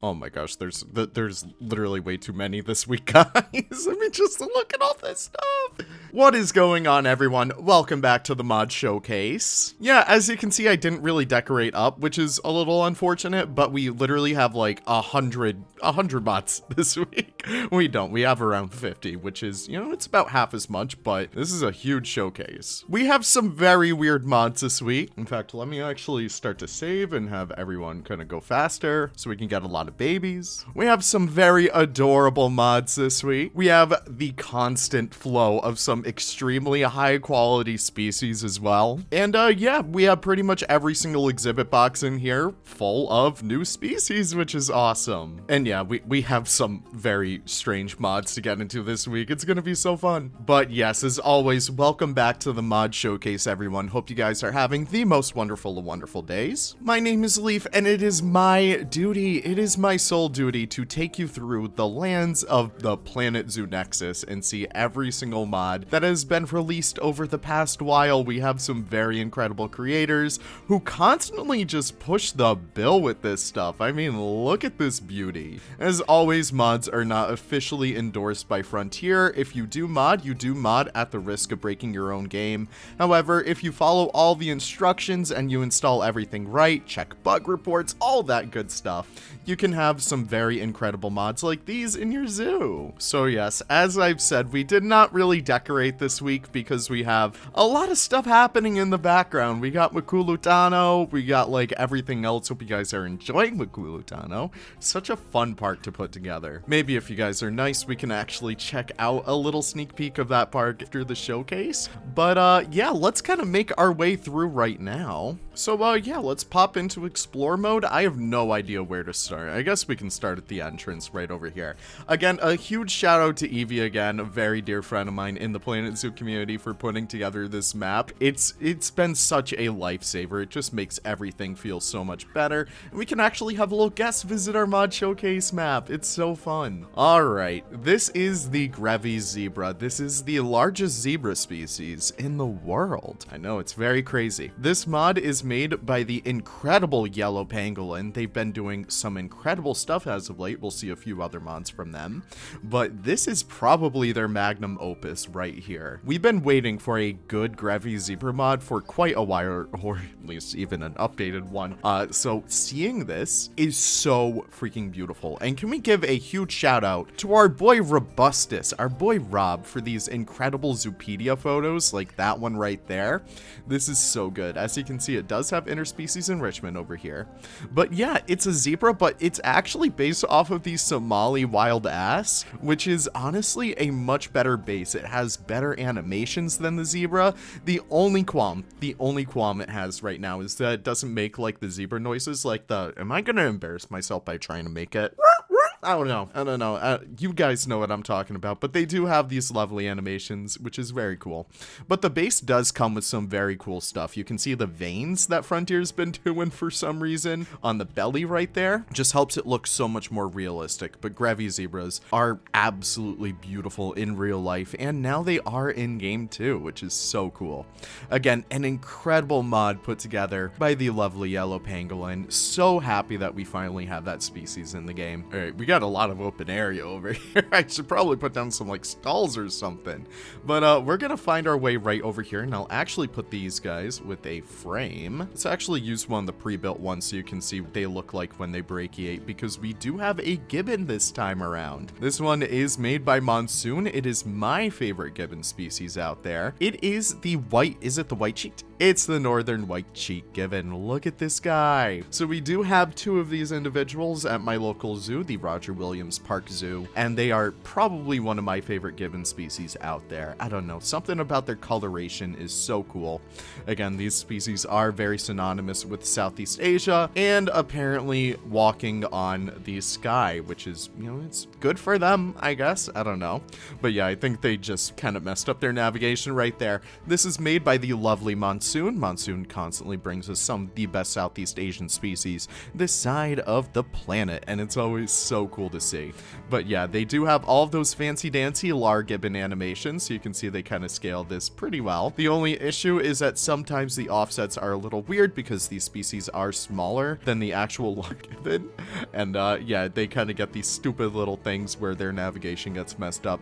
Oh my gosh, there's literally way too many this week, guys. I mean, just look at all this stuff. What is going on, everyone? Welcome back to the mod showcase. Yeah, as you can see, I didn't really decorate up, which is a little unfortunate, but we literally have like 100 mods this week. We don't. We have around 50, which is, you know, it's about half as much, but this is a huge showcase. We have some very weird mods this week. In fact, let me actually start to save and have everyone kind of go faster so we can get a lot of babies. We have some very adorable mods this week. We have the constant flow of some extremely high quality species as well. And yeah, we have pretty much every single exhibit box in here full of new species, which is awesome. And yeah, we have some very strange mods to get into this week. It's gonna be so fun. But yes, as always, welcome back to the mod showcase, everyone. Hope you guys are having the most wonderful of wonderful days. My name is Leaf, and it is my duty, it is my sole duty to take you through the lands of the Planet Zoo Nexus and see every single mod that has been released over the past while. We have some very incredible creators who constantly just push the bill with this stuff. I mean, look at this beauty. As always, mods are not officially endorsed by Frontier. If you do mod, you do mod at the risk of breaking your own game. However, if you follow all the instructions and you install everything right, check bug reports, all that good stuff, you can have some very incredible mods like these in your zoo. So yes, as I've said, we did not really decorate this week because we have a lot of stuff happening in the background. We got Makulutano, we got like everything else. Hope you guys are enjoying Makulutano. Such a fun park to put together. Maybe if you guys are nice, we can actually check out a little sneak peek of that park after the showcase. But yeah, let's kind of make our way through right now. So yeah, let's pop into explore mode. I have no idea where to start. I guess we can start at the entrance right over here. Again, a huge shout out to Evie again, a very dear friend of mine in the Planet Zoo community, for putting together this map. It's been such a lifesaver. It just makes everything feel so much better. And we can actually have a little guest visit our mod showcase map. It's so fun. All right, this is the Grevy zebra. This is the largest zebra species in the world. I know, it's very crazy. This mod is made by the incredible Yellow Pangolin. They've been doing some incredible stuff as of late. We'll see a few other mods from them, but this is probably their magnum opus right here. We've been waiting for a good Grevy zebra mod for quite a while, or at least even an updated one. So seeing this is so freaking beautiful. And can we give a huge shout out to our boy Robustus, our boy Rob, for these incredible Zoopedia photos, like that one right there. This is so good. As you can see, it does have interspecies enrichment over here. But yeah, it's a zebra, but it's actually based off of the Somali wild ass, which is honestly a much better base. It has better animations than the zebra. The only qualm it has right now is that it doesn't make like the zebra noises, like the, am I gonna embarrass myself by trying to make it? I don't know. You guys know what I'm talking about, but they do have these lovely animations, which is very cool. But the base does come with some very cool stuff. You can see the veins that Frontier's been doing for some reason on the belly right there. Just helps it look so much more realistic. But Grevy zebras are absolutely beautiful in real life, and now they are in game too, which is so cool. Again, an incredible mod put together by the lovely Yellow Pangolin. So happy that we finally have that species in the game. All right, we got a lot of open area over here. I should probably put down some like stalls or something, but we're gonna find our way right over here, and I'll actually put these guys with a frame. Let's actually use one of the pre-built ones so you can see what they look like when they brachiate, because we do have a Gibbon this time around. This one is made by Monsoon. It is my favorite Gibbon species out there. It is the white, is it the white cheeked? It's the northern white cheek Gibbon. Look at this guy. So we do have two of these individuals at my local zoo, the Roger Williams Park Zoo, and they are probably one of my favorite Gibbon species out there. I don't know, something about their coloration is so cool. Again, these species are very synonymous with Southeast Asia and apparently walking on the sky, which is, you know, it's good for them, I guess. I don't know. But yeah, I think they just kind of messed up their navigation right there. This is made by the lovely Monsoon. Monsoon constantly brings us some of the best Southeast Asian species this side of the planet, and it's always so cool to see. But yeah, they do have all of those fancy dancy Gibbon animations, so you can see they kind of scale this pretty well. The only issue is that sometimes the offsets are a little weird because these species are smaller than the actual Gibbon, and yeah, they kind of get these stupid little things where their navigation gets messed up.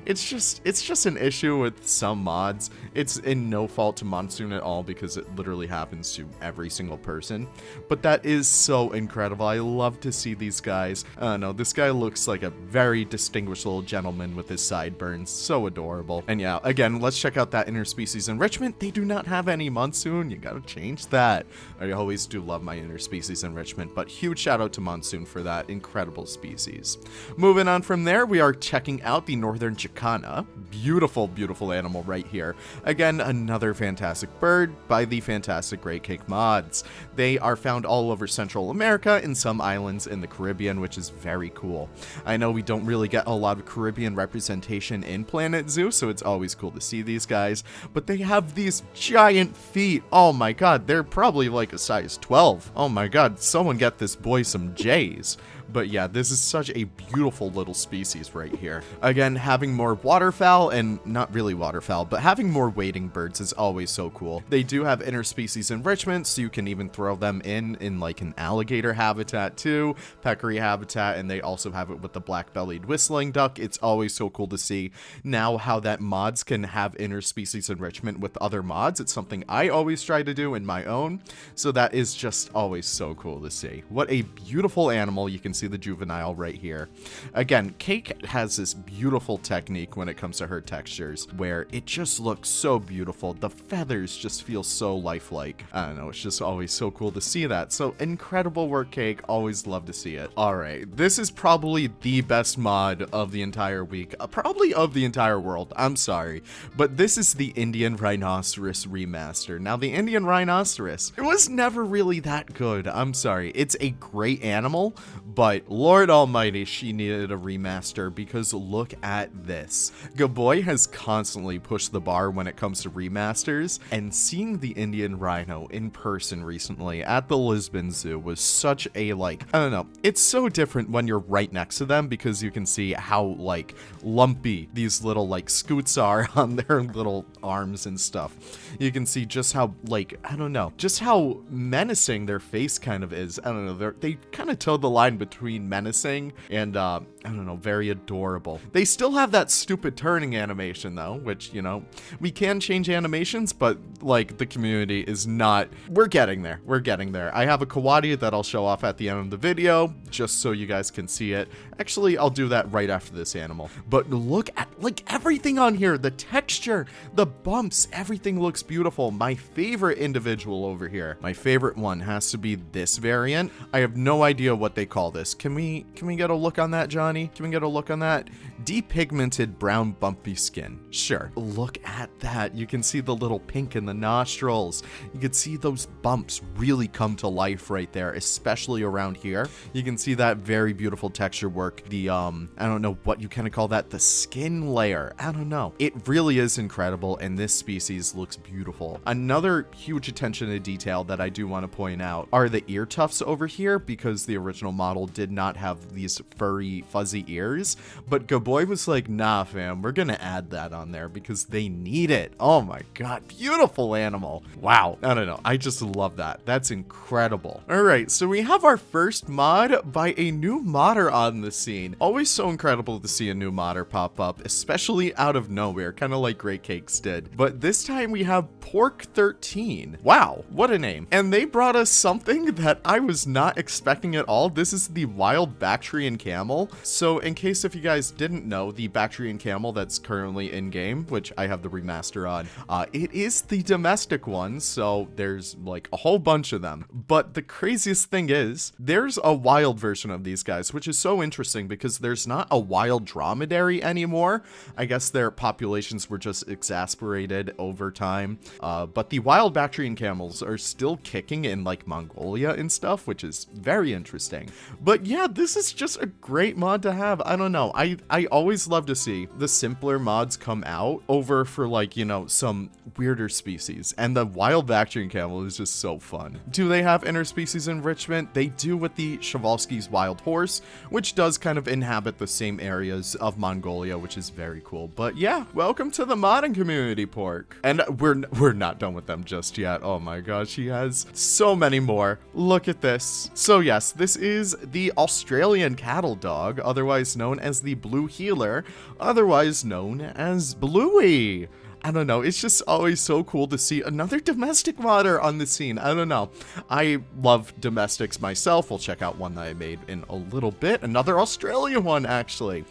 It's just an issue with some mods. It's in no fault to Monsoon at all because it literally happens to every single person, but that is so incredible. I love to see these guys. I don't know, this guy looks like a very distinguished little gentleman with his sideburns. So adorable. And yeah, again, let's check out that interspecies enrichment. They do not have any Monsoon. You gotta change that. I always do love my interspecies enrichment, but huge shout out to Monsoon for that incredible species. Moving on from there, we are checking out the northern jacana. Beautiful, beautiful animal right here. Again, another fantastic bird by the fantastic Great Cake mods. They are found all over Central America in some islands in the Caribbean, which is very cool. I know we don't really get a lot of Caribbean representation in Planet Zoo, so it's always cool to see these guys, but they have these giant feet. Oh my god, they're probably like a size 12. Oh my god, someone get this boy some J's. But yeah, this is such a beautiful little species right here. Again, having more waterfowl, and not really waterfowl, but having more wading birds is always so cool. They do have interspecies enrichment, so you can even throw them in like an alligator habitat too, peccary habitat, and they also have it with the black-bellied whistling duck. It's always so cool to see now how that mods can have interspecies enrichment with other mods. It's something I always try to do in my own, so that is just always so cool to see. What a beautiful animal. You can see the juvenile right here. Again, Cake has this beautiful technique when it comes to her textures where it just looks so beautiful. The feathers just feel so lifelike. I don't know, it's just always so cool to see that. So incredible work, Cake. Always love to see it. All right, this is probably the best mod of the entire week, probably of the entire world. I'm sorry, but this is the Indian Rhinoceros remaster. Now, the Indian Rhinoceros, it was never really that good. I'm sorry. It's a great animal, but Lord almighty, she needed a remaster because look at this. Gaboy has constantly pushed the bar when it comes to remasters, and seeing the Indian Rhino in person recently at the Lisbon Zoo was such a, like, I don't know, it's so different when you're right next to them because you can see how, like, lumpy these little, like, scoots are on their little arms and stuff. You can see just how, like, I don't know, just how menacing their face kind of is. I don't know, they kind of towed the line between menacing and I don't know, very adorable. They still have that stupid turning animation though, which, you know, we can change animations, but like the community is not. We're getting there. I have a Kawadi that I'll show off at the end of the video just so you guys can see it. Actually, I'll do that right after this animal. But look at, like, everything on here, the texture, the bumps, everything looks beautiful. My favorite individual over here, my favorite one has to be this variant. I have no idea what they call this. Can we get a look on that, Johnny? Can we get a look on that? Depigmented brown bumpy skin. Sure. Look at that. You can see the little pink in the nostrils. You can see those bumps really come to life right there, especially around here. You can see that very beautiful texture work. The, I don't know what you kind of call that, the skin layer. I don't know. It really is incredible, and this species looks beautiful. Another huge attention to detail that I do want to point out are the ear tufts over here, because the original model did not have these furry, fuzzy ears, but Gaboy was like, nah, fam, we're gonna add that on there because they need it. Oh my god, beautiful animal. Wow. I don't know. I just love that. That's incredible. All right, so we have our first mod by a new modder on the scene. Always so incredible to see a new modder pop up, especially out of nowhere, kind of like Great Cakes did. But this time we have Pork 13. Wow, what a name. And they brought us something that I was not expecting at all. This is the wild Bactrian camel. So in case if you guys didn't know, the Bactrian camel that's currently in game, which I have the remaster on, it is the domestic one, so there's like a whole bunch of them. But the craziest thing is there's a wild version of these guys, which is so interesting because there's not a wild dromedary anymore. I guess their populations were just exasperated over time, but the wild Bactrian camels are still kicking in like Mongolia and stuff, which is very interesting. But yeah, this is just a great mod to have. I don't know. I always love to see the simpler mods come out over for like, you know, some weirder species. And the wild Bactrian camel is just so fun. Do they have interspecies enrichment? They do with the Przewalski's wild horse, which does kind of inhabit the same areas of Mongolia, which is very cool. But yeah, welcome to the modding community, Pork. And we're not done with them just yet. Oh my gosh, he has so many more. Look at this. So yes, this is the Australian cattle dog, otherwise known as the Blue Heeler, otherwise known as Bluey. I don't know, it's just always so cool to see another domestic modder on the scene. I don't know. I love domestics myself. We'll check out one that I made in a little bit. Another Australian one, actually.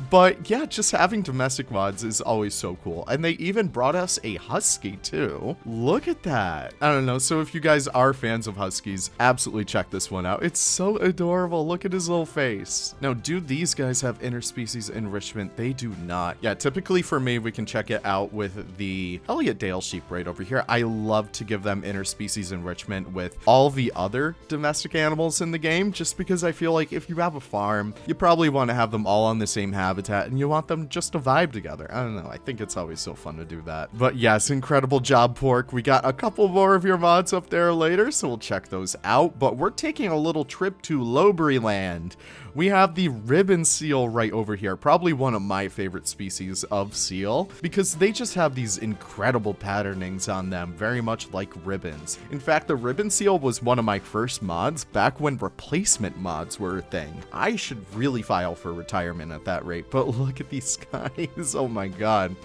But yeah, just having domestic mods is always so cool. And they even brought us a husky, too. Look at that. I don't know, so if you guys are fans of huskies, absolutely check this one out. It's so adorable. Look at his little face. Now, do these guys have interspecies enrichment? They do not. Yeah, typically for me, we can check it out with the Elliott Dale sheep right over here. I love to give them interspecies enrichment with all the other domestic animals in the game, just because I feel like if you have a farm, you probably want to have them all on the same habitat and you want them just to vibe together. I don't know. I think it's always so fun to do that. But yes, incredible job, Pork. We got a couple more of your mods up there later, so we'll check those out. But we're taking a little trip to Lowbury Land. We have the ribbon seal right over here, probably one of my favorite species of seal, because they just have these incredible patternings on them, very much like ribbons. In fact, the ribbon seal was one of my first mods back when replacement mods were a thing. I should really file for retirement at that rate, but look at these guys. Oh my god.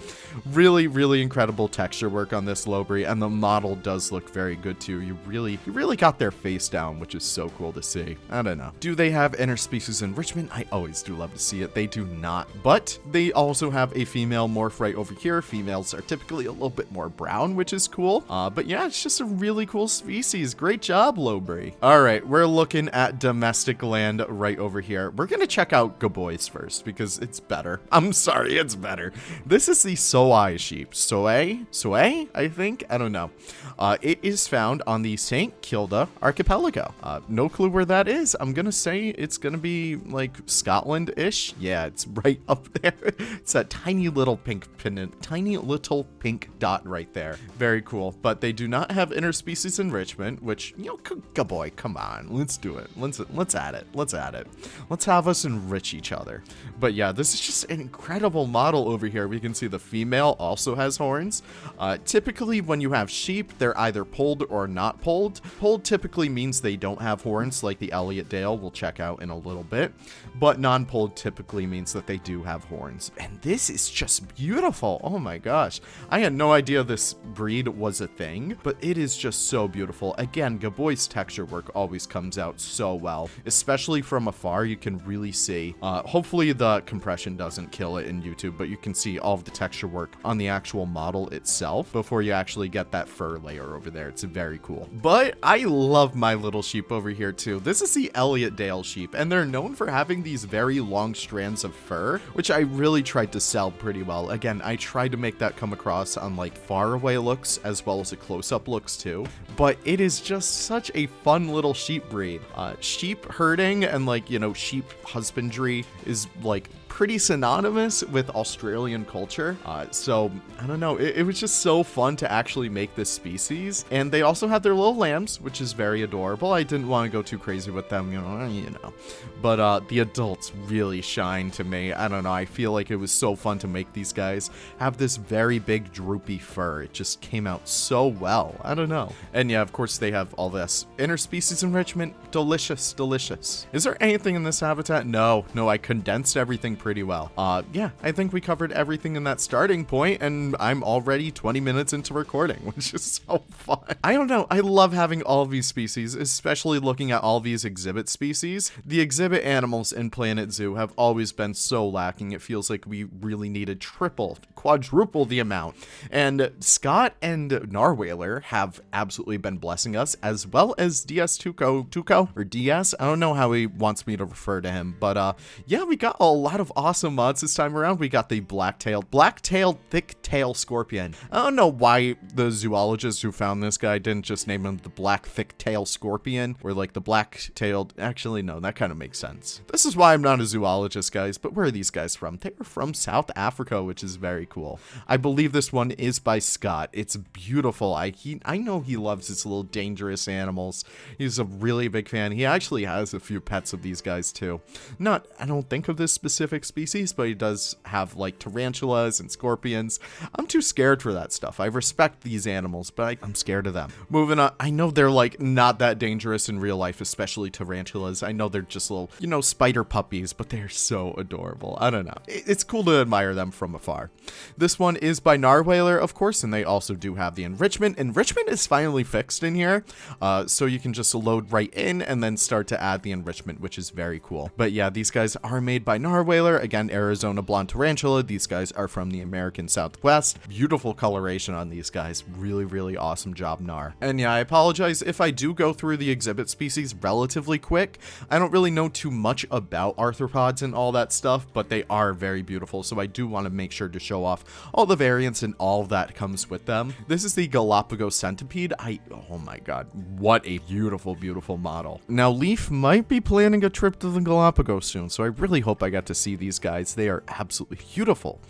Really, really incredible texture work on this Lowbury, and the model does look very good too. You really got their face down, which is so cool to see. I don't know. Do they have interspecies enrichment? I always do love to see it. They do not, but they also have a female morph right over here. Females are typically a little bit more brown, which is cool. But yeah, it's just a really cool species. Great job, Lowbury. All right, we're looking at domestic land right over here. We're gonna check out Gaboys first because it's better. I'm sorry, it's better. This is the Soai sheep. Soai, I think? I don't know. It is found on the St. Kilda archipelago. No clue where that is. I'm gonna say it's gonna be like Scotland-ish. Yeah, it's right up there. It's that tiny little pink dot right there. Very cool. But they do not have interspecies enrichment, which, you know, good boy, come on, let's do it. Let's add it. Let's have us enrich each other. But yeah, this is just an incredible model over here. We can see the female also has horns. Typically, when you have sheep, they're either polled or not polled. Polled typically means they don't have horns, like the Elliott Dale we'll check out in a little bit. But non-polled typically means that they do have horns. And this is just beautiful. Oh my gosh. I had no idea this breed was a thing, but it is just so beautiful. Again, Gaboy's texture work always comes out so well, especially from afar. You can really see, hopefully the compression doesn't kill it in YouTube, but you can see all of the texture work on the actual model itself before you actually get that fur layer over there. It's very cool. But I love my little sheep over here too. This is the Elliott Dale sheep, and they're known for having these very long strands of fur, which I really tried to sell pretty well. Again, I tried to make that come across on like far away looks as well as the close-up looks too, but it is just such a fun little sheep breed. Sheep herding and like, you know, sheep husbandry is like pretty synonymous with Australian culture. So I don't know, it was just so fun to actually make this species. And they also have their little lambs, which is very adorable. I didn't want to go too crazy with them, you know, but the adults really shine to me. I don't know, I feel like it was so fun to make these guys have this very big droopy fur. It just came out so well. I don't know. And yeah, of course they have all this interspecies enrichment. Delicious. Is there anything in this habitat? No, I condensed everything pretty well. Yeah, I think we covered everything in that starting point, and I'm already 20 minutes into recording, which is so fun. I don't know, I love having all of these species, especially looking at all these exhibit species. The exhibit animals in Planet Zoo have always been so lacking. It feels like we really needed quadruple the amount. And Scott and Narwhaler have absolutely been blessing us, as well as DS Tuco, or DS, I don't know how he wants me to refer to him, but yeah, we got a lot of of awesome mods this time around. We got the black-tailed thick-tail scorpion. I don't know why the zoologist who found this guy didn't just name him the black thick-tail scorpion, or like the black-tailed, actually no, that kind of makes sense. This is why I'm not a zoologist, guys, but where are these guys from? They're from South Africa, which is very cool. I believe this one is by Scott. It's beautiful. I know he loves his little dangerous animals. He's a really big fan. He actually has a few pets of these guys too. I don't think of this specific species, but he does have like tarantulas and scorpions. I'm too scared for that stuff. I respect these animals, but I'm scared of them. Moving on, I know they're like not that dangerous in real life, especially tarantulas. I know they're just little, spider puppies, but they're so adorable. I don't know. It's cool to admire them from afar. This one is by Narwhaler, of course, and they also do have the enrichment. Enrichment is finally fixed in here, so you can just load right in and then start to add the enrichment, which is very cool. But yeah, these guys are made by Narwhaler. Again, Arizona blonde tarantula. These guys are from the American Southwest. Beautiful coloration on these guys. Really, really awesome job, Nar. And yeah, I apologize if I do go through the exhibit species relatively quick. I don't really know too much about arthropods and all that stuff, but they are very beautiful, so I do want to make sure to show off all the variants and all that comes with them. This is the Galapagos centipede. Oh my god, what a beautiful, beautiful model. Now, Leaf might be planning a trip to the Galapagos soon, so I really hope I get to see these guys. They are absolutely beautiful.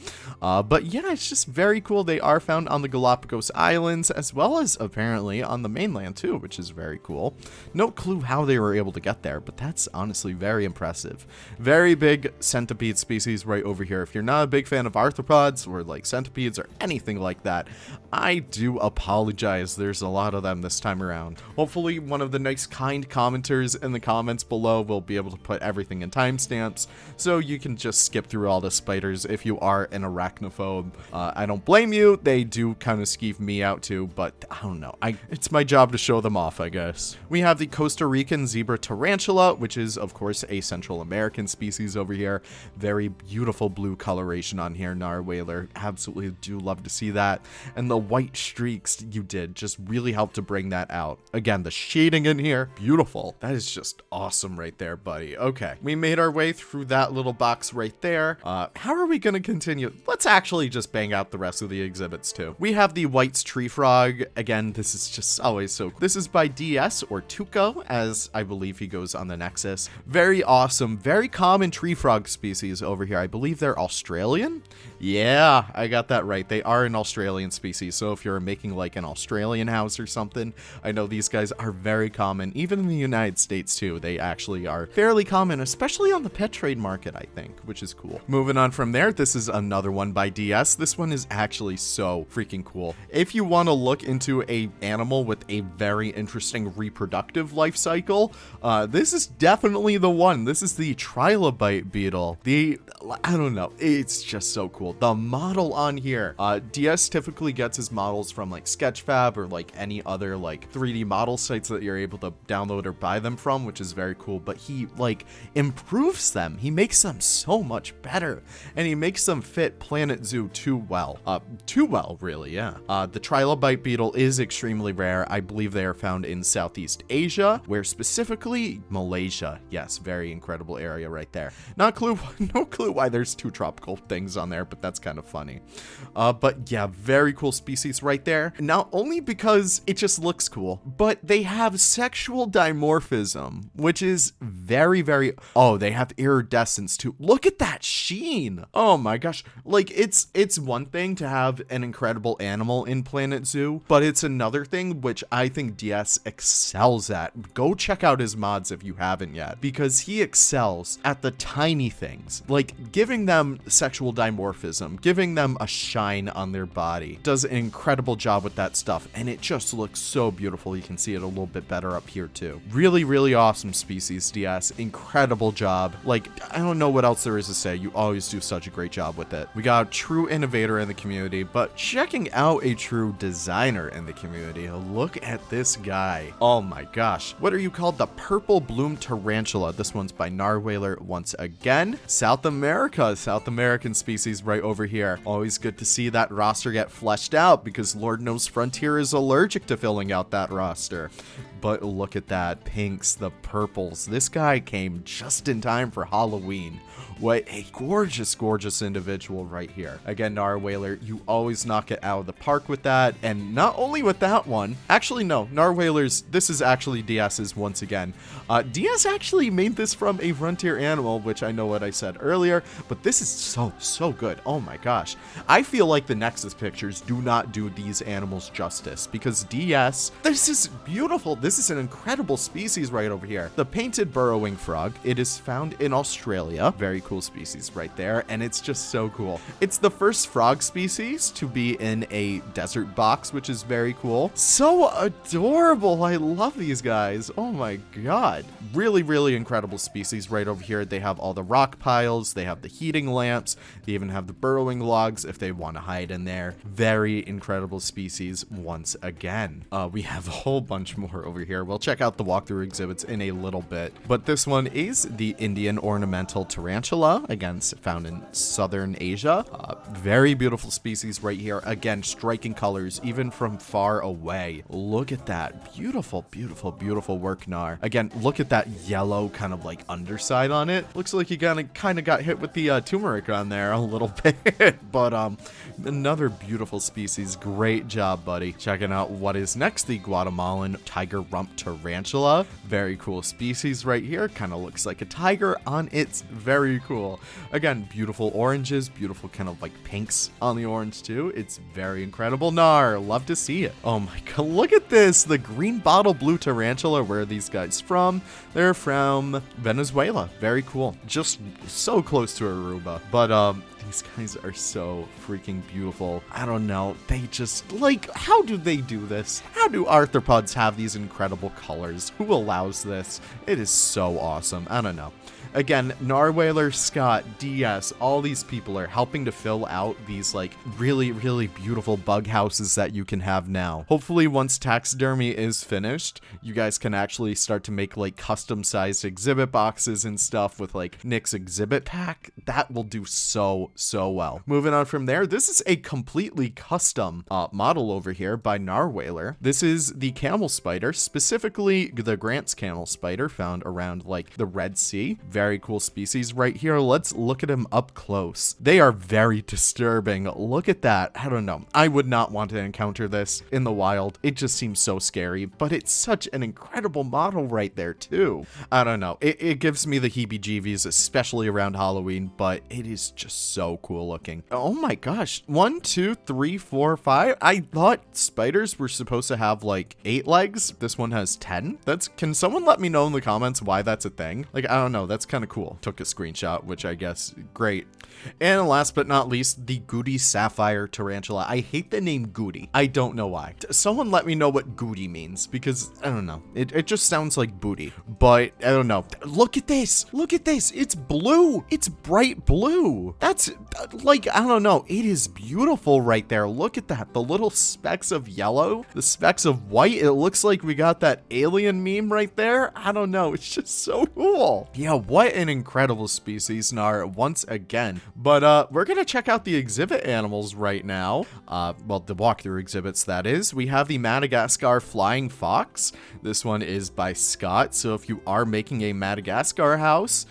But yeah, it's just very cool. They are found on the Galapagos Islands, as well as apparently on the mainland too, which is very cool. No clue how they were able to get there, but that's honestly very impressive. Very big centipede species right over here. If you're not a big fan of arthropods or like centipedes or anything like that, I do apologize. There's a lot of them this time around. Hopefully one of the nice kind commenters in the comments below will be able to put everything in timestamps, so you can just skip through all the spiders if you are an arachnophobe. I don't blame you. They do kind of skeeve me out too, but I don't know. It's my job to show them off, I guess. We have the Costa Rican zebra tarantula, which is of course a Central American species over here. Very beautiful blue coloration on here, Narwhaler. Absolutely do love to see that. And the white streaks you did just really helped to bring that out. Again, the shading in here, beautiful. That is just awesome right there, buddy. Okay, we made our way through that little box right there. How are we gonna continue? Let's actually just bang out the rest of the exhibits too. We have the White's tree frog. Again, this is just always so cool. This is by DS, or Tuco, as I believe he goes on the Nexus. Very awesome, very common tree frog species over here. I believe they're Australian. Yeah, I got that right. They are an Australian species, so if you're making like an Australian house or something, I know these guys are very common. Even in the United States too, they actually are fairly common, especially on the pet trade market, I think, which is cool. Moving on from there, this is another one by DS. This one is actually so freaking cool. If you want to look into a animal with a very interesting reproductive life cycle, this is definitely the one. This is the trilobite beetle. I don't know, it's just so cool. The model on here, DS typically gets his models from like Sketchfab or like any other like 3D model sites that you're able to download or buy them from, which is very cool, but he like improves them. He makes them so much better, and he makes them fit Planet Zoo too well, really. Yeah. The trilobite beetle is extremely rare. I believe they are found in Southeast Asia, where specifically Malaysia. Yes, very incredible area right there. No clue why there's two tropical things on there, but that's kind of funny. But yeah, very cool species right there. Not only because it just looks cool, but they have sexual dimorphism, which is very, very, they have iridescence too. Look at that sheen. Oh my gosh. Like it's one thing to have an incredible animal in Planet Zoo, but it's another thing which I think DS excels at. Go check out his mods if you haven't yet, because he excels at the tiny things, like giving them sexual dimorphism, giving them a shine on their body. Does an incredible job with that stuff, and it just looks so beautiful. You can see it a little bit better up here too. Really, really awesome species, DS. Incredible job. Like, I don't know what else there is to say. You always do such a great job with it. We got a true innovator in the community, but checking out a true designer in the community. Look at this guy. Oh my gosh. What are you called? The purple bloom tarantula. This one's by Narwhaler once again. South American species right over here. Always good to see that roster get fleshed out, because Lord knows Frontier is allergic to filling out that roster. but look at that. Pinks, the purples. This guy came just in time for Halloween. What a gorgeous, gorgeous individual right here. Again, Narwhaler, you always knock it out of the park with that. And not only with that one, actually, no, Narwhalers, this is actually DS's once again. DS actually made this from a frontier animal, which I know what I said earlier, but this is so good. Oh my gosh. I feel like the Nexus pictures do not do these animals justice, because DS, this is beautiful. This is an incredible species right over here. The painted burrowing frog. It is found in Australia. Very cool species right there, and it's just so cool. It's the first frog species to be in a desert box, which is very cool. So adorable. I love these guys. Oh my god. Really, really incredible species right over here. They have all the rock piles, they have the heating lamps, they even have the burrowing logs if they want to hide in there. Very incredible species once again. We have a whole bunch more over here. We'll check out the walkthrough exhibits in a little bit, but this one is the Indian ornamental tarantula, again found in southern Asia. Very beautiful species right here. Again, striking colors even from far away. Look at that. Beautiful, beautiful, beautiful work, Nar. Again, look at that yellow kind of like underside on it. Looks like you kind of got hit with the turmeric on there a little bit, but another beautiful species. Great job, buddy. Checking out what is next, the Guatemalan tiger rump tarantula. Very cool species right here. Kind of looks like a tiger on its. Very cool. Again, beautiful oranges, beautiful kind of like pinks on the orange too. It's very incredible. Nar, love to see it. Oh my god, look at this. The green bottle blue tarantula. Where are these guys from? They're from Venezuela. Very cool. Just so close to Aruba. But these guys are so freaking beautiful. I don't know. They just, like, how do they do this? How do arthropods have these incredible colors? Who allows this? It is so awesome. I don't know. Again, Narwhaler, Scott, DS, all these people are helping to fill out these like really, really beautiful bug houses that you can have now. Hopefully once taxidermy is finished, you guys can actually start to make like custom sized exhibit boxes and stuff with like Nick's exhibit pack. That will do so well. Moving on from there, this is a completely custom model over here by Narwhaler. This is the camel spider, specifically the Grant's camel spider found around like the Red Sea. Very cool species right here. Let's look at him up close. They are very disturbing. Look at that. I don't know. I would not want to encounter this in the wild. It just seems so scary, but it's such an incredible model right there too. I don't know. It gives me the heebie-jeebies, especially around Halloween, but it is just so cool looking. Oh my gosh. 1, 2, 3, 4, 5. I thought spiders were supposed to have like 8 legs. This one has 10. Can someone let me know in the comments why that's a thing? Like, I don't know. That's kind of cool. Took a screenshot, which I guess great. And last but not least, the Goody Sapphire Tarantula. I hate the name Goody. I don't know why. Someone let me know what Goody means, because I don't know. It just sounds like booty, but I don't know. Look at this. Look at this. It's blue. It's bright blue. That's like, I don't know. It is beautiful right there. Look at that. The little specks of yellow, the specks of white. It looks like we got that alien meme right there. I don't know. It's just so cool. Yeah, what an incredible species, Nar, once again. But we're gonna check out the exhibit animals right now. Well, the walkthrough exhibits, that is. We have the Madagascar flying fox. This one is by Scott, so if you are making a Madagascar house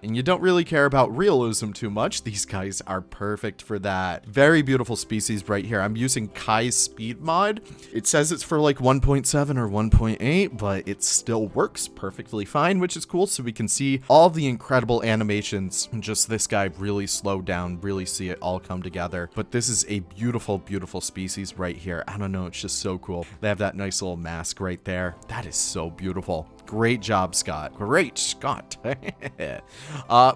and you don't really care about realism too much, these guys are perfect for that. Very beautiful species right here. I'm using Kai's speed mod. It says it's for like 1.7 or 1.8, but it still works perfectly fine, which is cool, so we can see all the incredible animations. Just this guy really slowed down, really see it all come together. But this is a beautiful, beautiful species right here. I don't know, it's just so cool. They have that nice little mask right there. That is so beautiful. Great job, Scott. Great, Scott.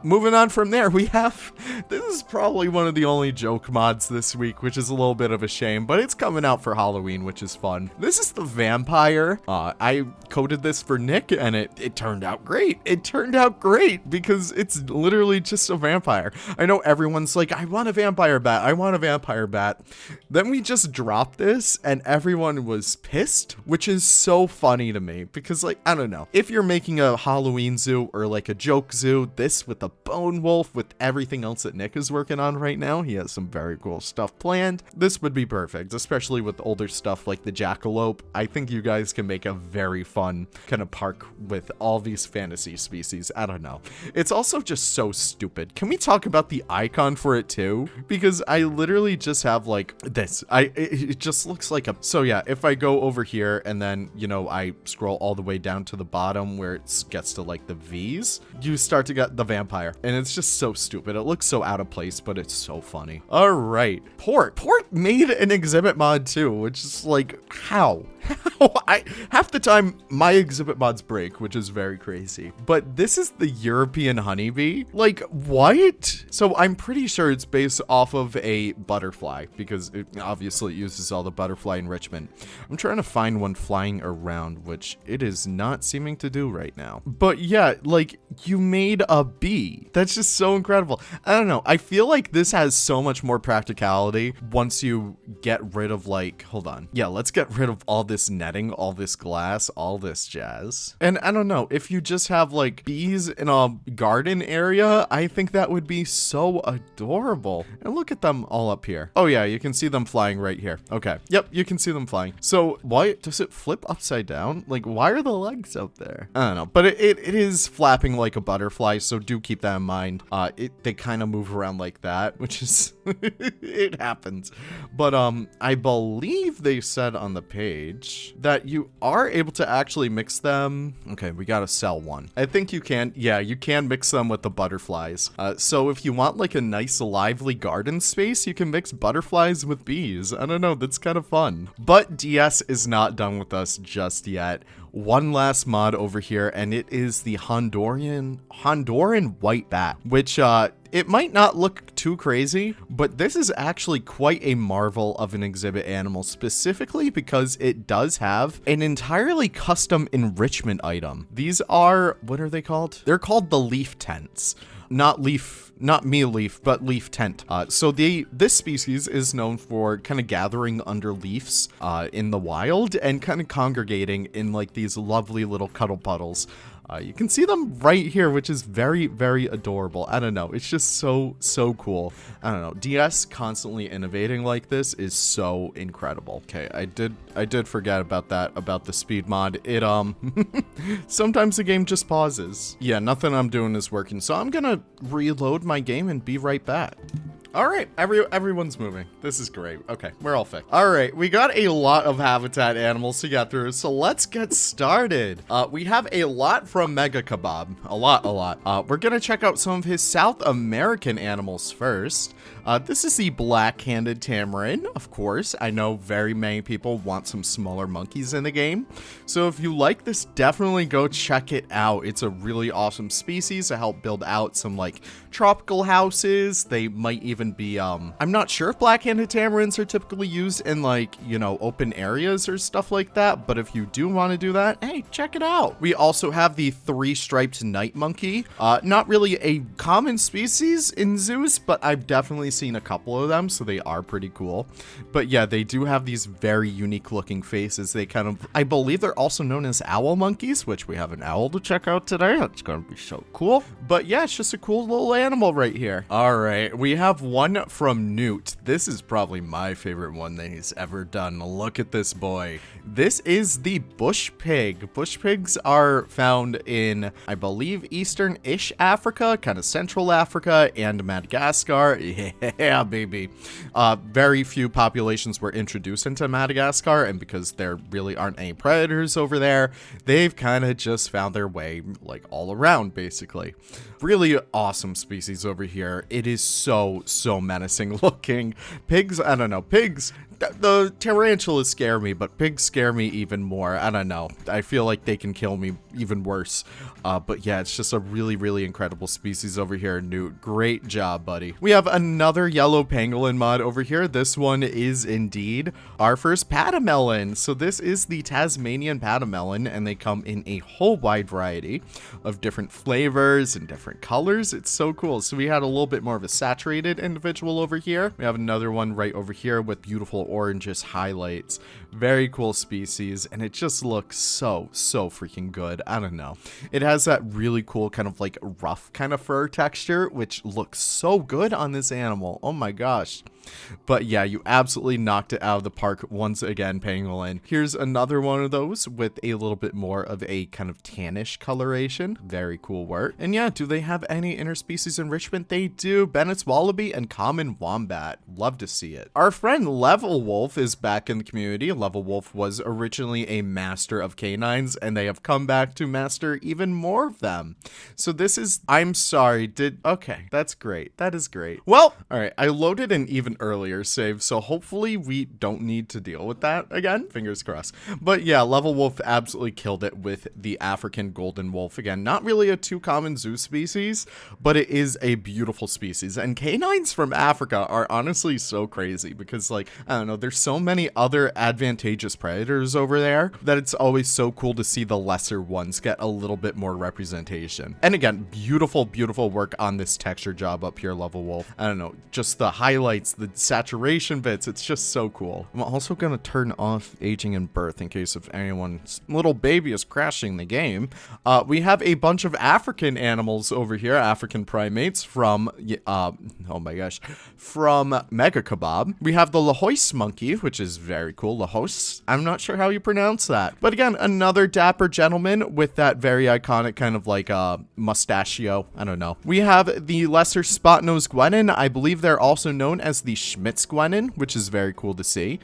Moving on from there, we have, this is probably one of the only joke mods this week, which is a little bit of a shame, but it's coming out for Halloween, which is fun. This is the vampire. I coded this for Nick, and it turned out great. It turned out great because it's literally just a vampire. I know everyone's like, I want a vampire bat. I want a vampire bat. Then we just dropped this, and everyone was pissed, which is so funny to me because, like, I don't know. know. If you're making a Halloween zoo or like a joke zoo, this with the bone wolf, with everything else that Nick is working on right now, he has some very cool stuff planned. This would be perfect, especially with older stuff like the jackalope. I think you guys can make a very fun kind of park with all these fantasy species. I don't know. It's also just so stupid. Can we talk about the icon for it too? Because I literally just have like this. It just looks like a, so yeah, if I go over here and then, you know, I scroll all the way down to the bottom where it gets to like the V's, you start to get the vampire. And it's just so stupid. It looks so out of place, but it's so funny. All right. Port made an exhibit mod too, which is like, how? Half the time my exhibit mods break, which is very crazy. But this is the European honeybee. Like, what? So I'm pretty sure it's based off of a butterfly because it obviously uses all the butterfly enrichment. I'm trying to find one flying around, which it is not seeming to do right now. But yeah, like, you made a bee. That's just so incredible. I don't know. I feel like this has so much more practicality once you get rid of, like, hold on. Yeah, let's get rid of all this netting, all this glass, all this jazz. And I don't know, if you just have like bees in a garden area, I think that would be so adorable. And look at them all up here. Oh yeah, you can see them flying right here. Okay. Yep, you can see them flying. So why does it flip upside down? Like, why are the legs out there? I don't know, but it is flapping like a butterfly, so do keep that in mind. They kind of move around like that, which is it happens. But I believe they said on the page that you are able to actually mix them. Okay, we gotta sell one. I think you can. Yeah, you can mix them with the butterflies. So if you want like a nice lively garden space, you can mix butterflies with bees. I don't know, that's kind of fun. But DS is not done with us just yet. One last mod over here, and it is the Honduran white bat, which it might not look too crazy, but this is actually quite a marvel of an exhibit animal, specifically because it does have an entirely custom enrichment item. These are, what are they called? They're called the leaf tents. Not me leaf, but leaf tent. So this species is known for kind of gathering under leaves in the wild and kind of congregating in like these lovely little cuddle puddles. You can see them right here, which is very, very adorable. I don't know. It's just so cool. I don't know. DS constantly innovating like this is so incredible. Okay, I did forget about that, about the speed mod. It, sometimes the game just pauses. Yeah, nothing I'm doing is working. So I'm gonna reload my game and be right back. All right, everyone's moving. This is great. Okay, we're all fixed. All right, we got a lot of habitat animals to get through, so let's get started. We have a lot from Mega Kebab. A lot. We're gonna check out some of his South American animals first. This is the black-handed tamarin, of course. I know very many people want some smaller monkeys in the game. So if you like this, definitely go check it out. It's a really awesome species to help build out some like tropical houses. They might even be, I'm not sure if black-handed tamarins are typically used in like, you know, open areas or stuff like that. But if you do want to do that, hey, check it out. We also have the three-striped night monkey. Not really a common species in zoos, but I've definitely seen a couple of them, so they are pretty cool. But yeah, they do have these very unique looking faces. They kind of, I believe they're also known as owl monkeys, which we have an owl to check out today. That's gonna be so cool. But yeah, it's just a cool little animal right here. All right, we have one from Newt. This is probably my favorite one that he's ever done. Look at this boy. This is the bush pig. Bush pigs are found in, I believe, Eastern-ish Africa, kind of Central Africa, and Madagascar. Yeah, baby. Very few populations were introduced into Madagascar, and because there really aren't any predators over there, they've kind of just found their way like all around, basically. Really awesome species over here. It is so menacing looking. Pigs, I don't know, pigs, the tarantulas scare me, but pigs scare me even more. I don't know. I feel like they can kill me even worse. But yeah, it's just a really incredible species over here, Newt. Great job, buddy. We have another yellow pangolin mod over here. This one is indeed our first patamelon. So this is the Tasmanian patamelon, and they come in a whole wide variety of different flavors and different different colors. It's so cool. So we had a little bit more of a saturated individual over here. We have another one right over here with beautiful oranges highlights. Very cool species, and it just looks so freaking good. I don't know. It has that really cool kind of like rough kind of fur texture, which looks so good on this animal. Oh my gosh. But yeah, you absolutely knocked it out of the park once again, Pangolin. Here's another one of those with a little bit more of a kind of tannish coloration. Very cool work. And yeah, do they have any interspecies enrichment? They do. Bennett's wallaby and common wombat. Love to see it. Our friend Level Wolf is back in the community. Level Wolf was originally a master of canines, and they have come back to master even more of them. So this is, I'm sorry, okay, that's great. That is great. Well, all right, I loaded an even earlier save, so hopefully we don't need to deal with that again. Fingers crossed. But yeah, Level Wolf absolutely killed it with the African golden wolf. Again, not really a too common zoo species, but it is a beautiful species. And canines from Africa are honestly so crazy because, like, I don't know, there's so many other advantageous predators over there that it's always so cool to see the lesser ones get a little bit more representation. And again, beautiful work on this texture job up here, Level Wolf. I don't know, just the highlights, the saturation bits, it's just so cool. I'm also gonna turn off aging and birth in case if anyone's little baby is crashing the game. We have a bunch of African animals over here, African primates from oh my gosh, from Mega Kebab. We have the Lahoist monkey, which is very cool. Lahoist, I'm not sure how you pronounce that, but again, another dapper gentleman with that very iconic kind of like mustachio. I don't know. We have the lesser spot-nosed guenon. I believe they're also known as the Schmitz guenon, which is very cool to see.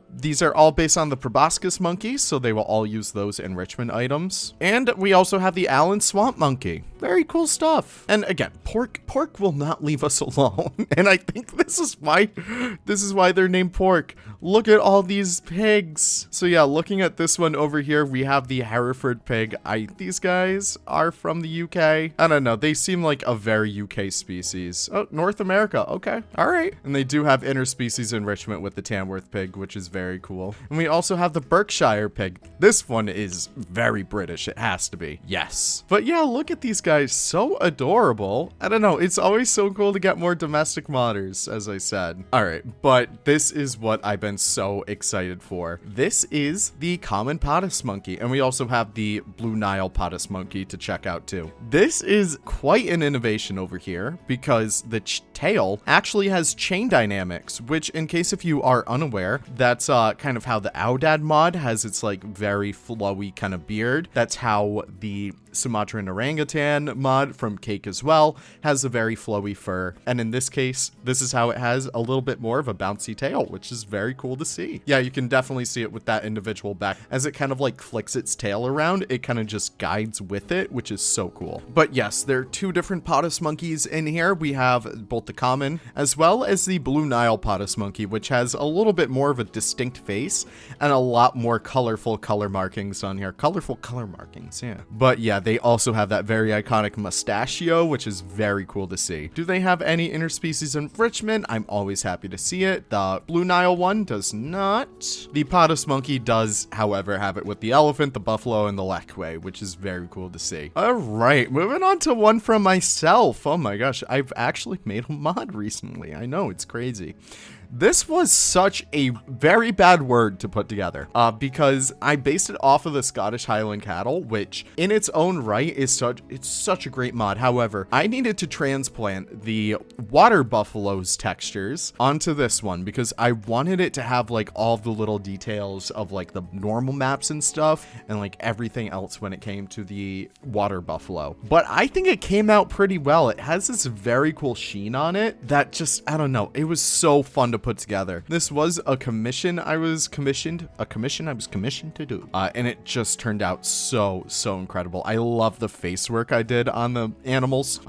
These are all based on the proboscis monkey, so they will all use those enrichment items. And we also have the Allen swamp monkey. Very cool stuff. And again, pork will not leave us alone. And I think this is why they're named pork. Look at all these pigs. So yeah, looking at this one over here, we have the Hereford pig. These guys are from the UK. I don't know. They seem like a very UK species. Oh, North America. Okay. All right. And they do have interspecies enrichment with the Tamworth pig, which is very cool. And we also have the Berkshire pig. This one is very British. It has to be. Yes. But yeah, look at these guys. So adorable. I don't know. It's always so cool to get more domestic modders, as I said. All right. But this is what I've been so excited for. This is the common Pottus monkey. And we also have the Blue Nile Pottus monkey to check out too. This is quite an innovation over here because the tail actually has chain dynamics, which in case if you are unaware, that's kind of how the Aoudad mod has its like very flowy kind of beard. That's how the Sumatran orangutan mod from Cake as well has a very flowy fur. And in this case, this is how it has a little bit more of a bouncy tail, which is very cool to see. Yeah, you can definitely see it with that individual back. As it kind of like flicks its tail around, it kind of just guides with it, which is so cool. But yes, there are two different Pottus monkeys in here. We have both the common as well as the Blue Nile Pottus monkey, which has a little bit more of a distinct face and a lot more colorful color markings on here. Colorful color markings, yeah. But yeah, they also have that very iconic mustachio, which is very cool to see. Do they have any interspecies enrichment? I'm always happy to see it. The Blue Nile one does not. The Pottus monkey does, however, have it with the elephant, the buffalo, and the lekwe, which is very cool to see. All right, moving on to one from myself. Oh my gosh, I've actually made a mod recently. I know, it's crazy. This was such a very bad word to put together because I based it off of the Scottish Highland cattle, which in its own right is such a great mod. However, I needed to transplant the water buffalo's textures onto this one because I wanted it to have like all the little details of like the normal maps and stuff and like everything else when it came to the water buffalo. But I think it came out pretty well. It has this very cool sheen on it that just, I don't know, it was so fun to put together. This was a commission I was commissioned to do. And it just turned out so incredible. I love the face work I did on the animals,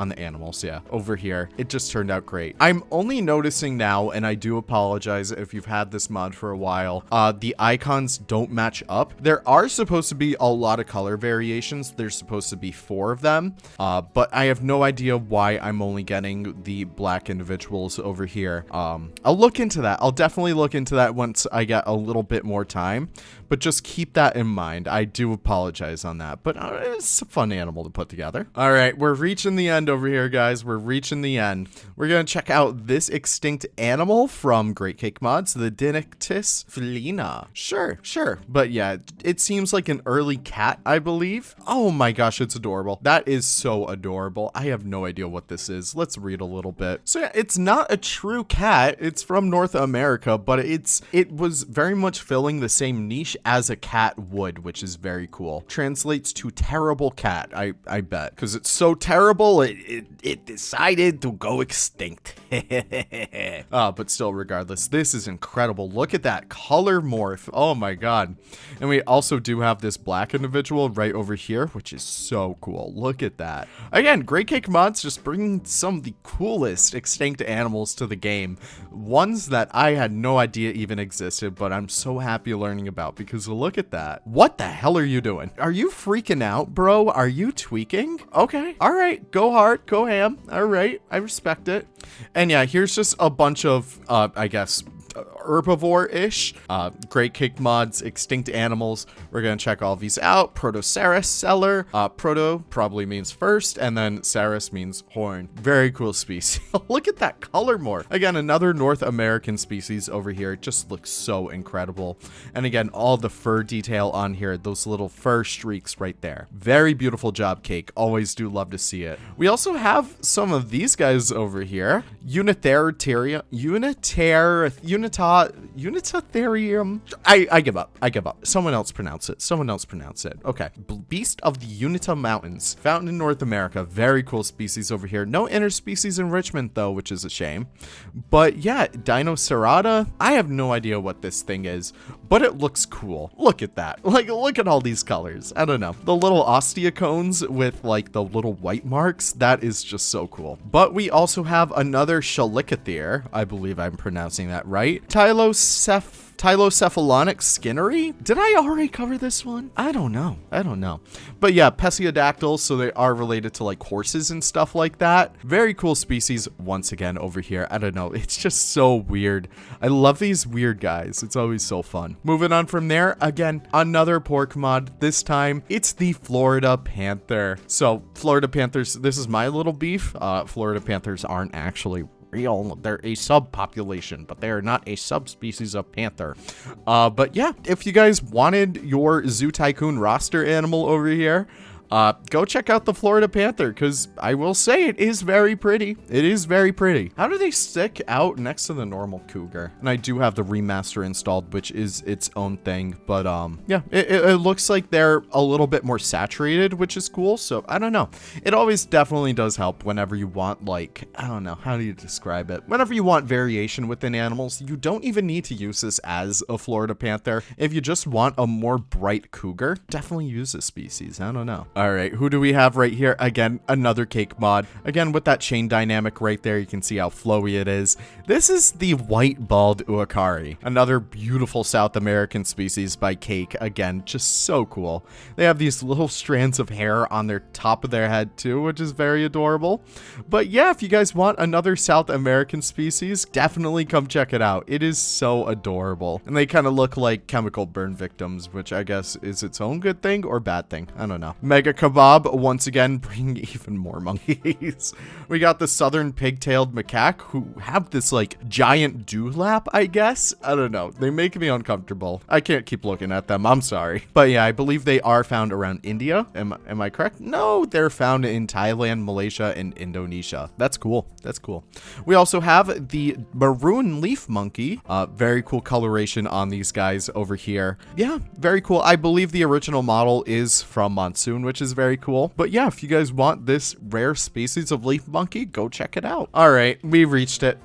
yeah, over here. It just turned out great. I'm only noticing now, and I do apologize if you've had this mod for a while, the icons don't match up. There are supposed to be a lot of color variations. There's supposed to be 4 of them, but I have no idea why I'm only getting the black individuals over here. I'll look into that. I'll definitely look into that once I get a little bit more time, but just keep that in mind. I do apologize on that, but it's a fun animal to put together. All right, we're reaching the end over here, guys. We're reaching the end. We're going to check out this extinct animal from Great Cake Mods, the Dinictis felina. Sure. But yeah, it seems like an early cat, I believe. Oh my gosh, it's adorable. That is so adorable. I have no idea what this is. Let's read a little bit. So yeah, it's not a true cat. It's from North America, but it was very much filling the same niche as a cat would, which is very cool. Translates to terrible cat, I bet. Because it's so terrible, it decided to go extinct. But still, regardless, this is incredible. Look at that color morph. Oh my god. And we also do have this black individual right over here, which is so cool. Look at that. Again, Great Cake Mods just bringing some of the coolest extinct animals to the game. Ones that I had no idea even existed, but I'm so happy learning about, because look at that. What the hell are you doing? Are you freaking out, bro? Are you tweaking? Okay. All right. Go hard. Go ham. All right. I respect it. And yeah, here's just a bunch of, I guess, herbivore-ish, Great Cake Mods, extinct animals. We're gonna check all these out. Protoceras seller. Proto probably means first, and then Ceras means horn. Very cool species. Look at that color morph. Again, another North American species over here. It just looks so incredible. And again, all the fur detail on here, those little fur streaks right there. Very beautiful job, Cake. Always do love to see it. We also have some of these guys over here. Unitatherium. I give up. Someone else pronounce it. Okay. Beast of the Unita Mountains. Found in North America. Very cool species over here. No interspecies enrichment though, which is a shame. But yeah, Dinocerata. I have no idea what this thing is, but it looks cool. Look at that. Like, look at all these colors. I don't know. The little osteocones with like the little white marks. That is just so cool. But we also have another Chalicothere. I believe I'm pronouncing that right. Tylocephalonic skinnery? Did I already cover this one? I don't know. But yeah, Pesiodactyls, so they are related to like horses and stuff like that. Very cool species once again over here. I don't know. It's just so weird. I love these weird guys. It's always so fun. Moving on from there, again, another pork mod. This time, it's the Florida panther. So Florida panthers, this is my little beef. Florida panthers aren't actually real. They're a subpopulation, but they are not a subspecies of panther. But yeah, if you guys wanted your Zoo Tycoon roster animal over here, go check out the Florida panther, because I will say it is very pretty. How do they stick out next to the normal cougar? And I do have the remaster installed, which is its own thing, but yeah, it looks like they're a little bit more saturated, which is cool. So I don't know, it always definitely does help whenever you want, like, I don't know, how do you describe it? Whenever you want variation within animals, you don't even need to use this as a Florida panther. If you just want a more bright cougar, definitely use this species. I don't know. All right, who do we have right here? Again, another Cake mod. Again, with that chain dynamic right there, you can see how flowy it is. This is the white bald uakari, another beautiful South American species by Cake. Again, just so cool. They have these little strands of hair on their top of their head too, which is very adorable. But yeah, if you guys want another South American species, definitely come check it out. It is so adorable. And they kind of look like chemical burn victims, which I guess is its own good thing or bad thing. I don't know. Mega Kebab, once again, bringing even more monkeys. We got the southern pigtailed macaque, who have this like giant dewlap, I guess. I don't know. They make me uncomfortable. I can't keep looking at them. I'm sorry. But yeah, I believe they are found around India. Am I correct? No, they're found in Thailand, Malaysia, and Indonesia. That's cool. We also have the maroon leaf monkey. Very cool coloration on these guys over here. Yeah, very cool. I believe the original model is from Monsoon, which is very cool. But yeah, if you guys want this rare species of leaf monkey, go check it out. All right, we've reached it.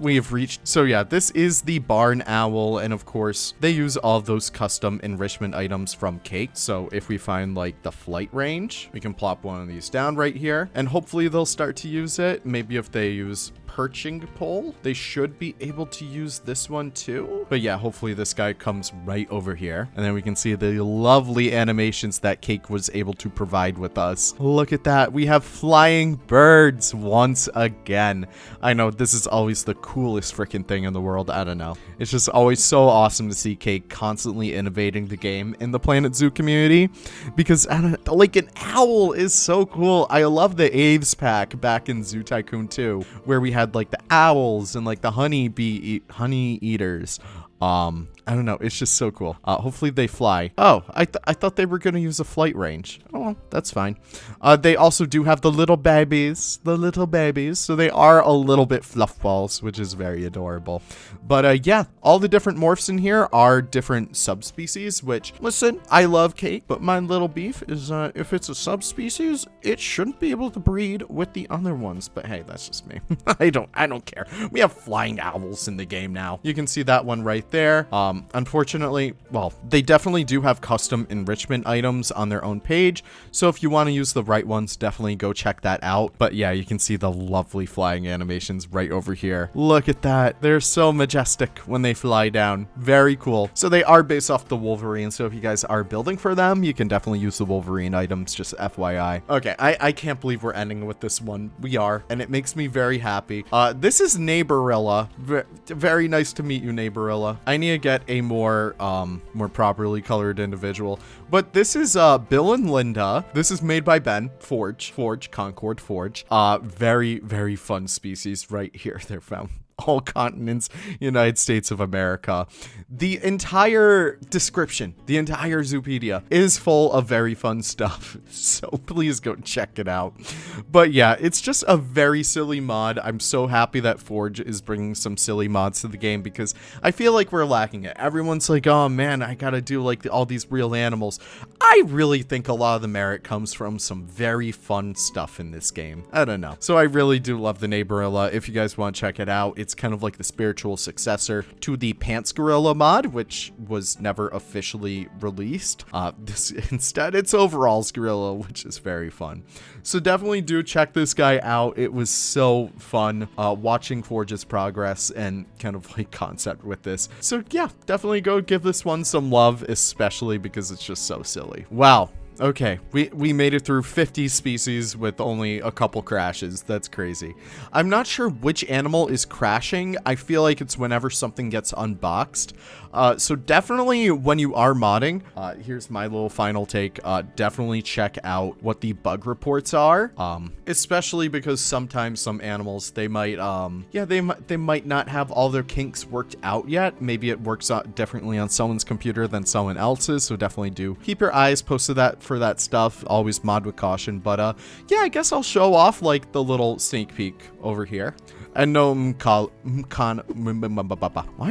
So yeah, this is the barn owl, and of course they use all of those custom enrichment items from Cake. So if we find like the flight range, we can plop one of these down right here, and hopefully they'll start to use it. Maybe if they use perching pole. They should be able to use this one too. But yeah, hopefully this guy comes right over here. And then we can see the lovely animations that Cake was able to provide with us. Look at that. We have flying birds once again. I know this is always the coolest freaking thing in the world. I don't know. It's just always so awesome to see Cake constantly innovating the game in the Planet Zoo community, because I don't know, like an owl is so cool. I love the Aves pack back in Zoo Tycoon 2, where we had like the owls and like the honey eaters. I don't know. It's just so cool. Hopefully they fly. Oh, I thought they were going to use a flight range. Oh, well, that's fine. They also do have the little babies. So they are a little bit fluff balls, which is very adorable. But yeah, all the different morphs in here are different subspecies, which, listen, I love Cake, but my little beef is, if it's a subspecies, it shouldn't be able to breed with the other ones. But hey, that's just me. I don't care. We have flying owls in the game now. You can see that one right there. Unfortunately, well, they definitely do have custom enrichment items on their own page, so if you want to use the right ones, definitely go check that out. But yeah, you can see the lovely flying animations right over here. Look at that. They're so majestic when they fly down. Very cool. So they are based off the Wolverine, so if you guys are building for them, you can definitely use the Wolverine items, just FYI. Okay, I can't believe we're ending with this one. We are, and it makes me very happy. This is Neighborilla. Very nice to meet you, Neighborilla. I need to get a more properly colored individual, but this is Bill and Linda. This is made by Ben Forge Concord Forge. Very fun species right here. They're found all continents, United States of America. The entire description, the entire Zoopedia is full of very fun stuff, so please go check it out. But yeah, it's just a very silly mod. I'm so happy that Forge is bringing some silly mods to the game, because I feel like we're lacking it. Everyone's like, oh man, I gotta do like all these real animals. I really think a lot of the merit comes from some very fun stuff in this game. I don't know. So I really do love the Neighborilla. If you guys want to check it out, it's kind of like the spiritual successor to the Pants Gorilla mod, which was never officially released. Instead, it's Overalls Gorilla, which is very fun. So definitely do check this guy out. It was so fun watching Forge's progress and kind of like concept with this. So yeah, definitely go give this one some love, especially because it's just so silly. Wow. Okay, we made it through 50 species with only a couple crashes. That's crazy. I'm not sure which animal is crashing. I feel like it's whenever something gets unboxed. So definitely when you are modding, here's my little final take. Definitely check out what the bug reports are. Especially because sometimes some animals, they might, they might not have all their kinks worked out yet. Maybe it works out differently on someone's computer than someone else's. So definitely do keep your eyes posted for that stuff. Always mod with caution. But yeah, I guess I'll show off like the little sneak peek over here. And no, why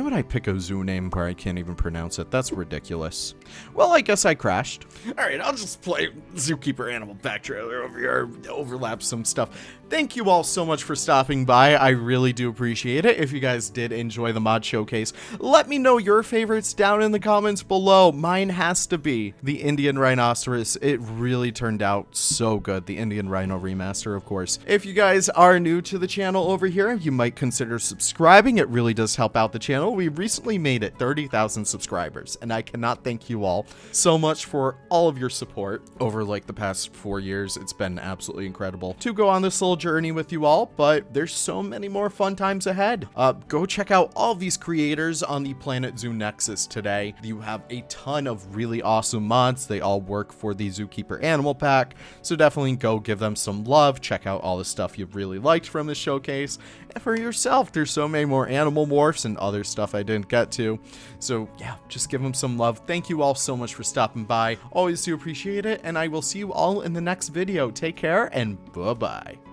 would I pick a zoo name where I can't even pronounce it? That's ridiculous. Well, I guess I crashed. All right, I'll just play Zookeeper Animal Pack trailer over here, overlap some stuff. Thank you all so much for stopping by. I really do appreciate it. If you guys did enjoy the mod showcase, let me know your favorites down in the comments below. Mine has to be the Indian Rhinoceros. It really turned out so good. The Indian Rhino remaster, of course. If you guys are new to the channel over here, you might consider subscribing. It really does help out the channel. We recently made it 30,000 subscribers, and I cannot thank you all so much for all of your support over like the past 4 years. It's been absolutely incredible to go on this little journey with you all, but there's so many more fun times ahead. Go check out all these creators on the Planet Zoo Nexus today. You have a ton of really awesome mods. They all work for the Zookeeper Animal Pack, so definitely go give them some love. Check out all the stuff you've really liked from the showcase. And for yourself, there's so many more animal morphs and other stuff I didn't get to. So yeah, just give them some love. Thank you all so much for stopping by. Always do appreciate it, and I will see you all in the next video. Take care, and bye-bye.